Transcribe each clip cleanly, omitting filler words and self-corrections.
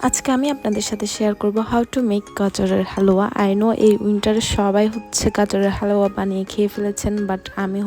আজকে আমি আপনাদের সাথে শেয়ার করব হাউ টু মেক গাজরের হালুয়া। আই নো এই উইন্টারে সবাই গাজরের হালুয়া বানিয়ে খেয়ে ফেলেছেন, বাট আমি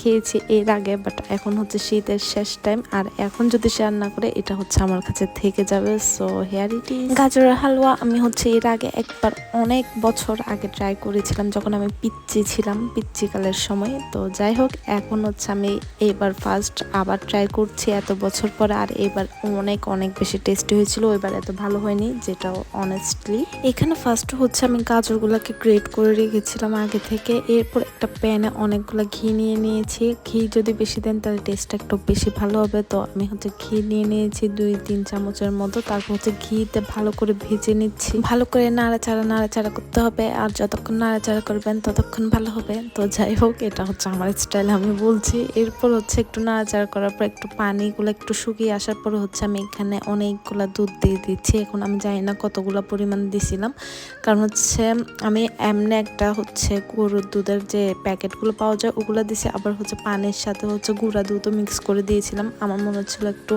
খেয়েছি এর আগে, বাট এখন শীতের শেষ টাইম, আর এখন যদি শেয়ার না করে এটা আমার কাছে থেকে যাবে। So here it is. গাজরের হালুয়া আমি এর আগে একবার অনেক বছর আগে ট্রাই করেছিলাম, যখন আমি পিচ্চি ছিলাম, পিচ্চি কালের সময়। তো যাই হোক, এখন আমি এবার ফার্স্ট আবার ট্রাই করছি এত বছর পরে, আর এবার অনেক অনেক বেশি টেস্টি হয়েছিল। এবার এত ভালো হয়নি, যেটা অনেস্টলি। এখানে ফার্স্ট আমি গাজরগুলোকে গ্রেট করে রেখেছিলাম আগে থেকে। এরপর একটা প্যানে অনেকগুলো ঘি নিয়ে নিয়েছি। ঘি যদি বেশি দেন তাহলে টেস্টটা একটু বেশি ভালো হবে। তো আমি ঘি নিয়ে নিয়েছি 2-3 চামচের মতো। তারপর ঘিতে ভালো করে ভেজে নিচ্ছি। ভালো করে নাড়াচাড়া করতে হবে, আর যতক্ষণ নাড়াচাড়া করবেন ততক্ষণ ভালো হবে। তো যাই হোক, এটা আমার স্টাইল, আমি বলছি। এরপর একটু নাড়াচাড়া করার পর একটু পানিগুলো একটু শুকিয়ে আসার পর আমি এখানে অনেকগুলো দুধ দিয়ে দিচ্ছি। এখন আমি জানি না কতগুলো পরিমাণ দিছিলাম, কারণ আমি এমনি একটা গরুর দুধের যে প্যাকেটগুলো পাওয়া যায় ওগুলো দিছি, আবার পানির সাথে গুঁড়া দুধও মিক্স করে দিয়েছিলাম। আমার মনে হচ্ছিল একটু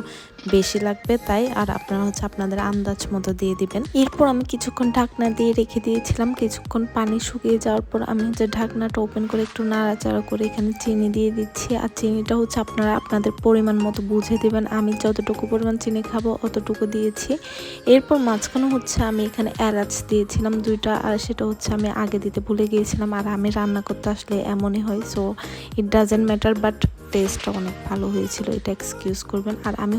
বেশি লাগবে তাই, আর আপনারা আপনাদের আন্দাজ মতো দিয়ে দিবেন। এরপর আমি কিছুক্ষণ ঢাকনা দিয়ে রেখে দিয়েছিলাম। কিছুক্ষণ পানি শুকিয়ে যাওয়ার পর আমি ঢাকনাটা ওপেন করে একটু নাড়াচাড়া করে এখানে চিনি দিয়ে দিচ্ছি। আর চিনিটা আপনারা আপনাদের পরিমাণ মতো বুঝে দিবেন। আমি যতটুকু পরিমাণ চিনি খাবো অতটুকু দিয়েছি। এরপর মাঝখানে আমি এখানে এলাচ দিয়েছিলাম 2টা, আর সেটা আমি আগে দিতে ভুলে গিয়েছিলাম। আর আমি রান্না করতে আসলে এমনই হয়, so it doesn't matter, but টেস্টটা অনেক ভালো হয়েছিল, এটা এক্সকিউজ করবেন। আর আমি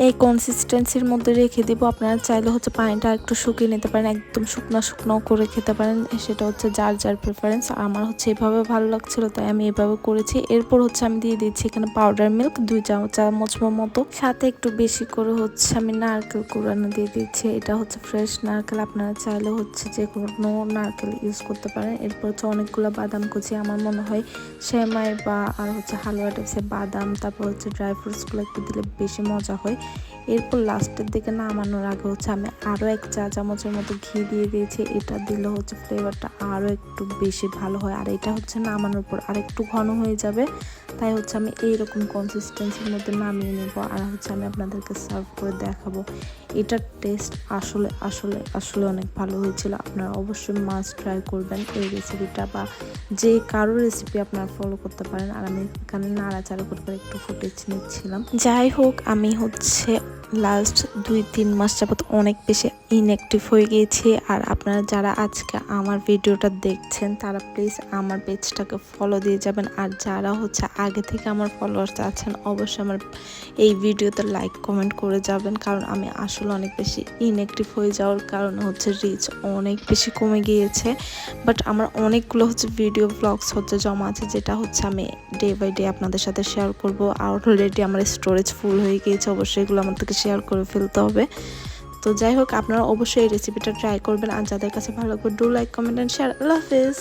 এই কনসিস্টেন্সির মধ্যে রেখে দিব। আপনারা চাইলে পানিটা একটু শুকিয়ে নিতে পারেন, একদম শুকনো শুকনো করে খেতে পারেন, সেটা যার যার প্রেফারেন্স। আমার এভাবে ভালো লাগছিল তাই আমি এভাবে করেছি। এরপর আমি দিয়ে দিচ্ছি এখানে পাউডার মিল্ক 2 চামচ মতো, সাথে একটু বেশি করে আমি নারকেল কুড়ানো দিয়ে দিচ্ছি। এটা ফ্রেশ নারকেল, আপনারা চাইলে যে কোনো নারকেল ইউজ করতে পারেন। এরপর অনেকগুলো বাদাম কুচি, আমার মনে হয় সেমাই বা আর হালুয়া টাইপসের বাদাম, তারপর ড্রাই ফ্রুটসগুলো একটু দিলে বেশি মজা হয়। এরপর লাস্টের দিকে নামানোর আগে আমি আরও 1 চা চামচের মতো ঘি দিয়ে দিয়েছি। এটা দিলে ফ্লেভারটা আরও একটু বেশি ভালো হয়, আর এটা নামানোর পর আর একটু ঘন হয়ে যাবে। তাই আমি এইরকম কনসিস্টেন্সির মধ্যে নামিয়ে নেব, আর আমি আপনাদেরকে সার্ভ করে দেখাবো। এটার টেস্ট আসলে আসলে আসলে অনেক ভালো হয়েছিল। আপনারা অবশ্যই মাস্ট ট্রাই করবেন এই রেসিপিটা, বা যে কারো রেসিপি আপনারা ফলো করতে পারেন। আর আমি এখানে নাড়াচাড়া করে একটু ফুটেজ নিচ্ছিলাম। যাই হোক, আমি লাস্ট 2-3 মাস যাবত অনেক বেশি ইনঅ্যাক্টিভ হয়ে গিয়েছি। আর আপনারা যারা আজকে আমার ভিডিওটা দেখছেন তারা প্লিজ আমার পেজটাকে ফলো দিয়ে যাবেন। আর যারা আগে থেকে আমার ফলোয়ার্স আছেন অবশ্যই আমার এই ভিডিওতে লাইক কমেন্ট করে যাবেন, কারণ আমি আসলে অনেক বেশি ইনঅ্যাক্টিভ হয়ে যাওয়ার কারণে রিচ অনেক বেশি কমে গিয়েছে। বাট আমার অনেকগুলো ভিডিও ব্লগস জমা আছে, যেটা আমি ডে বাই ডে আপনাদের সাথে শেয়ার করব। আর অলরেডি আমার স্টোরেজ ফুল হয়ে গিয়েছে, অবশ্যই এগুলো আমাদেরকে শেয়ার করে ফেলতে হবে। তো যাই হোক, আপনারা অবশ্যই এই রেসিপিটা ট্রাই করবেন। আর যাদের কাছে ভালো লাগবে, do like comment and share. আল্লাহ হাফেজ।